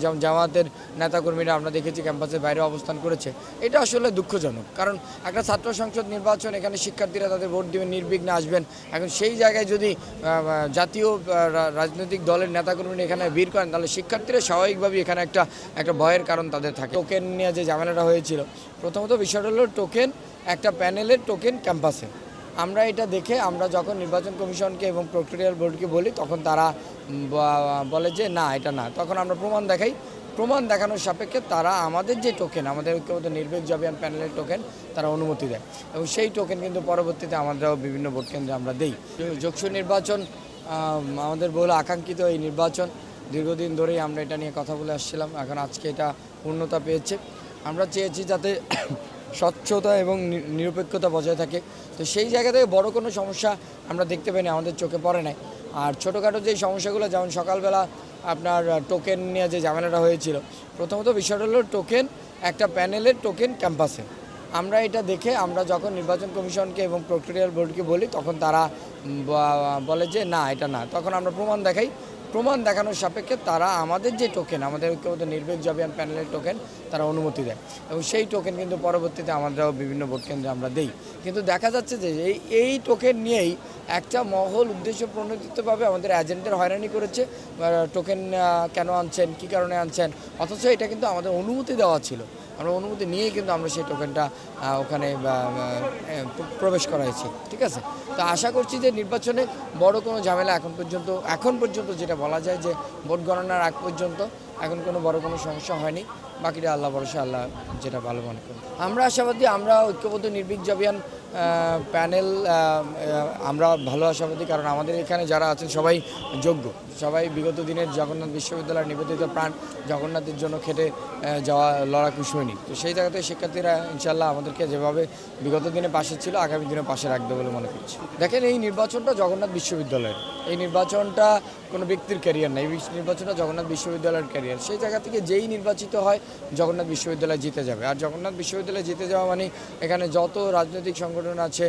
যেমন জামায়াতের নেতাকর্মীরা আমরা দেখেছি ক্যাম্পাসের বাইরে অবস্থান করেছে। এটা আসলে দুঃখজনক, কারণ একটা ছাত্র সংসদ নির্বাচন, এখানে শিক্ষার্থীরা তাদের ভোট দেবেন, নির্বিঘ্নে আসবেন। এখন সেই জায়গায় যদি জাতীয় রাজনৈতিক দলের নেতাকর্মীরা এখানে ভিড় করেন, তাহলে শিক্ষার্থীরা স্বাভাবিকভাবেই এখানে একটা ভয়ের কারণ তাদের থাকে। টোকেন নিয়ে যে ঝামেলাটা হয়েছিল, প্রথমত বিষয়টা হলো টোকেন, একটা প্যানেলের টোকেন ক্যাম্পাসে। আমরা এটা দেখে আমরা যখন নির্বাচন কমিশনকে এবং প্রক্টোরিয়াল বোর্ডকে বলি, তখন তারা বলে যে না, এটা না। তখন আমরা প্রমাণ দেখাই, প্রমাণ দেখানোর সাপেক্ষে তারা আমাদের যে টোকেন, আমাদের ঐক্যবদ্ধ নির্বাচন জবিয়ান প্যানেলের টোকেন, তারা অনুমতি দেয় এবং সেই টোকেন কিন্তু পরবর্তীতে আমরাও বিভিন্ন ভোট কেন্দ্রে আমরা দেই। যোগসু নির্বাচন আমাদের বহুল আকাঙ্ক্ষিত এই নির্বাচন, দীর্ঘদিন ধরেই আমরা এটা নিয়ে কথা বলে আসছিলাম। এখন আজকে এটা পূর্ণতা পেয়েছে। আমরা চেয়েছি যাতে স্বচ্ছতা এবং নিরপেক্ষতা বজায় থাকে। তো সেই জায়গা থেকে বড় কোনো সমস্যা আমরা দেখতে পাইনি, আমাদের চোখে পড়ে নাই। আর ছোটোখাটো যেই সমস্যাগুলো, যেমন সকালবেলা আপনার টোকেন নিয়ে যে ঝামেলাটা হয়েছিল, প্রথমত বিষয়টা হলো টোকেন, একটা প্যানেলের টোকেন ক্যাম্পাসে। আমরা এটা দেখে আমরা যখন নির্বাচন কমিশনকে এবং প্রক্টোরিয়াল বোর্ডকে বলি, তখন তারা বলে যে না, এটা না। তখন আমরা প্রমাণ দেখাই, প্রমাণ দেখানোর সাপেক্ষে তারা আমাদের যে টোকেন, আমাদের ঐক্যবদ্ধ নির্বাচন জবিয়ান প্যানেলের টোকেন, তারা অনুমতি দেয় এবং সেই টোকেন কিন্তু পরবর্তীতে আমরাও বিভিন্ন ভোট কেন্দ্রে আমরা দেই। কিন্তু দেখা যাচ্ছে যে এই টোকেন নিয়েই একটা মহল উদ্দেশ্য প্রণোদিতভাবে আমাদের এজেন্টের হয়রানি করেছে। টোকেন কেন আনছেন, কী কারণে আনছেন, অথচ এটা কিন্তু আমাদের অনুমতি দেওয়া ছিল। আমরা অনুমতি নিয়েই কিন্তু আমরা সেই টোকেনটা ওখানে প্রবেশ করাইছি। ঠিক আছে, তো আশা করছি যে নির্বাচনে বড় কোনো ঝামেলা এখন পর্যন্ত যেটা বলা যায় যে ভোট গণনার আগ পর্যন্ত এখন কোনো বড় কোনো সমস্যা হয়নি। বাকিটা আল্লাহ ভরসা, আল্লাহ যেটা ভালো মনে করি। আমরা আশাবাদী, আমরা ঐক্যবদ্ধ নির্ভীক জবিয়ান প্যানেল, আমরা ভালো আশাবাদী, কারণ আমাদের এখানে যারা আছেন সবাই যোগ্য, সবাই বিগত দিনের জগন্নাথ বিশ্ববিদ্যালয়ের নিবেদিত প্রাণ, জগন্নাথের জন্য খেটে যাওয়া লড়াকু সৈনিক। তো সেই জায়গাতে শিক্ষার্থীরা ইনশাল্লাহ আমাদেরকে যেভাবে বিগত দিনে পাশে ছিল, আগামী দিনে পাশে রাখবে বলে মনে করছি। দেখেন, এই নির্বাচনটা জগন্নাথ বিশ্ববিদ্যালয়ের, এই নির্বাচনটা কোনো ব্যক্তির ক্যারিয়ার না, এই নির্বাচনটা জগন্নাথ বিশ্ববিদ্যালয়ের ক্যারিয়ার। সেই জায়গা থেকে যেই নির্বাচিত হয়, জগন্নাথ বিশ্ববিদ্যালয় জিতে যাবে। আর জগন্নাথ বিশ্ববিদ্যালয় জিতে যাওয়া মানে এখানে যত রাজনৈতিক সংগঠন আছে,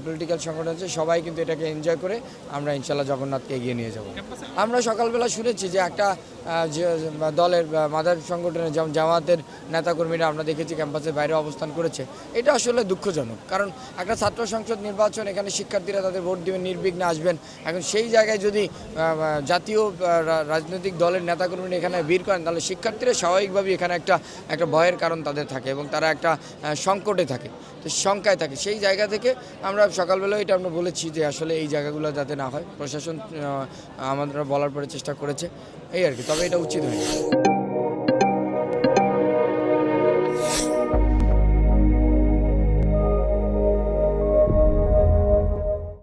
পলিটিক্যাল সংগঠন আছে, সবাই কিন্তু এটাকে এনজয় করে আমরা ইনশাল্লাহ জগন্নাথকে এগিয়ে নিয়ে যাব। আমরা সকালবেলা শুনেছি যে একটা দলের মাদার সংগঠনের, যেমন জামায়াতের নেতাকর্মীরা আমরা দেখেছি ক্যাম্পাসের বাইরে অবস্থান করেছে। এটা আসলে দুঃখজনক, কারণ একটা ছাত্র সংসদ নির্বাচন, এখানে শিক্ষার্থীরা তাদের ভোট দেবেন, নির্বিঘ্নে আসবেন। এখন সেই জায়গায় যদি জাতীয় রাজনৈতিক দলের নেতাকর্মীরা এখানে ভিড় করেন, তাহলে শিক্ষার্থীরা স্বাভাবিকভাবেই এখানে একটা ভয়ের কারণ তাদের থাকে এবং তারা একটা সংকটে থাকে, তো শঙ্কায় থাকে। সেই জায়গা থেকে আমরা সকালবেলাও এটা আমরা বলেছি যে আসলে এই জায়গাগুলো যাতে না হয়, প্রশাসন আমাদের বলার পরে চেষ্টা করেছে, এই আর কি। তবে এটা উচিত হয়নি।